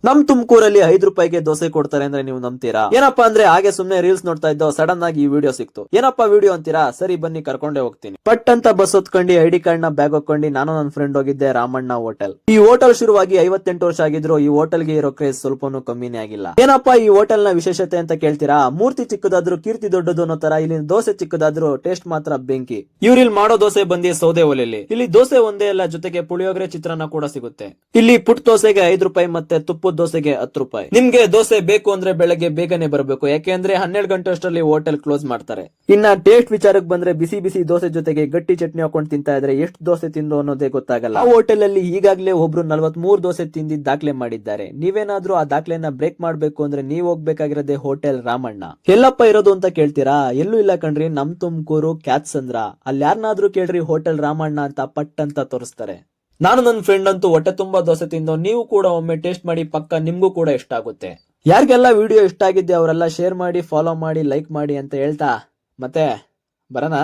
ನಮ್ ತುಮಕೂರಲ್ಲಿ 5 ರೂಪಾಯಿಗೆ ದೋಸೆ ಕೊಡ್ತಾರೆ ಅಂದ್ರೆ ನೀವು ನಂಬ್ತೀರಾ? ಏನಪ್ಪಾ ಅಂದ್ರೆ ಹಾಗೆ ಸುಮ್ನೆ ರೀಲ್ಸ್ ನೋಡ್ತಾ ಇದ್ದೋ, ಸಡನ್ ಆಗಿ ಈ ವಿಡಿಯೋ ಸಿಕ್ತು. ಏನಪ್ಪಾ ವಿಡಿಯೋ ಅಂತೀರಾ? ಸರಿ ಬನ್ನಿ ಕರ್ಕೊಂಡೇ ಹೋಗ್ತೀನಿ. ಪಟ್ ಅಂತ ಬಸ್ ಹೊತ್ಕೊಂಡು ಐಡಿ ಕಾರ್ಡ್ ನ ಬ್ಯಾಗ್ ಹಾಕೊಂಡು ನಾನು ನನ್ನ ಫ್ರೆಂಡ್ ಹೋಗಿದ್ದೆ ರಾಮಣ್ಣ ಹೋಟೆಲ್. ಈ ಹೋಟೆಲ್ ಶುರುವಾಗಿ 58 ವರ್ಷ ಆಗಿದ್ರು ಈ ಹೋಟೆಲ್ಗೆ ಇರೋ ಕ್ರೇಜ್ ಸ್ವಲ್ಪನೂ ಕಮ್ಮಿನೇ ಆಗಿಲ್ಲ. ಏನಪ್ಪಾ ಈ ಹೋಟೆಲ್ ನ ವಿಶೇಷತೆ ಅಂತ ಕೇಳ್ತೀರಾ? ಮೂರ್ತಿ ಚಿಕ್ಕದಾದ್ರೂ ಕೀರ್ತಿ ದೊಡ್ಡದು ಅನ್ನೋ ತರ ಇಲ್ಲಿ ದೋಸೆ ಚಿಕ್ಕದಾದ್ರೂ ಟೇಸ್ಟ್ ಮಾತ್ರ ಬೆಂಕಿ. ಇವ್ರಿಲ್ ಮಾಡೋ ದೋಸೆ ಬಂದಿ ಸೌದೆ ಒಲೆಯಲ್ಲಿ. ಇಲ್ಲಿ ದೋಸೆ ಒಂದೇ ಅಲ್ಲ, ಜೊತೆಗೆ ಪುಳಿಯೋಗರೆ ಚಿತ್ರಾನ್ನ ಕೂಡ ಸಿಗುತ್ತೆ. ಇಲ್ಲಿ ಪುಟ್ ದೋಸೆಗೆ 5 ರೂಪಾಯಿ ಮತ್ತೆ ತುಪ್ಪದ ದೋಸೆಗೆ 10 ರೂಪಾಯಿ. ನಿಮ್ಗೆ ದೋಸೆ ಬೇಕು ಅಂದ್ರೆ ಬೆಳಗ್ಗೆ ಬೇಗನೆ ಬರಬೇಕು, ಯಾಕೆಂದ್ರೆ 12 ಗಂಟೆ ಅಷ್ಟರಲ್ಲಿ ಹೋಟೆಲ್ ಕ್ಲೋಸ್ ಮಾಡ್ತಾರೆ. ಇನ್ನ ಟೇಸ್ಟ್ ವಿಚಾರಕ್ಕೆ ಬಂದ್ರೆ ಬಿಸಿ ಬಿಸಿ ದೋಸೆ ಜೊತೆಗೆ ಗಟ್ಟಿ ಚಟ್ನಿ ಹಾಕೊಂಡು ತಿಂತಾ ಇದ್ರೆ ಎಷ್ಟು ದೋಸೆ ತಿಂದು ಅನ್ನೋದೇ ಗೊತ್ತಾಗಲ್ಲ. ಆ ಹೋಟೆಲ್ ಅಲ್ಲಿ ಈಗಾಗಲೇ ಒಬ್ರು 43 ದೋಸೆ ತಿಂದಿದ್ದು ದಾಖಲೆ ಮಾಡಿದ್ದಾರೆ. ನೀವೇನಾದ್ರೂ ಆ ದಾಖಲೆನ ಬ್ರೇಕ್ ಮಾಡ್ಬೇಕು ಅಂದ್ರೆ ನೀವ್ ಹೋಗ್ಬೇಕಾಗಿರೋದೇ ಹೋಟೆಲ್ ರಾಮಣ್ಣ. ಎಲ್ಲಪ್ಪ ಇರೋದು ಅಂತ ಕೇಳ್ತೀರಾ? ಎಲ್ಲೂ ಇಲ್ಲ ಕಣ್ರಿ, ನಮ್ ತುಮಕೂರು ಕ್ಯಾತ್ಸಂದ್ರ. ಅಲ್ಲಿ ಯಾರನ್ನಾದ್ರೂ ಕೇಳ್ರಿ ಹೋಟೆಲ್ ರಾಮಣ್ಣ ಅಂತ ಪಟ್ ಅಂತ ತೋರಿಸ್ತಾರೆ. ನಾನು ನನ್ನ ಫ್ರೆಂಡ್ ಅಂತೂ ಹೊಟ್ಟೆ ತುಂಬಾ ದೋಸೆ ತಿಂದು, ನೀವು ಕೂಡ ಒಮ್ಮೆ ಟೇಸ್ಟ್ ಮಾಡಿ, ಪಕ್ಕ ನಿಮ್ಗೂ ಕೂಡ ಇಷ್ಟ ಆಗುತ್ತೆ. ಯಾರಿಗೆಲ್ಲ ವಿಡಿಯೋ ಇಷ್ಟ ಆಗಿದ್ದೆ ಅವರೆಲ್ಲ ಶೇರ್ ಮಾಡಿ, ಫಾಲೋ ಮಾಡಿ, ಲೈಕ್ ಮಾಡಿ ಅಂತ ಹೇಳ್ತಾ ಮತ್ತೆ ಬರೋಣ.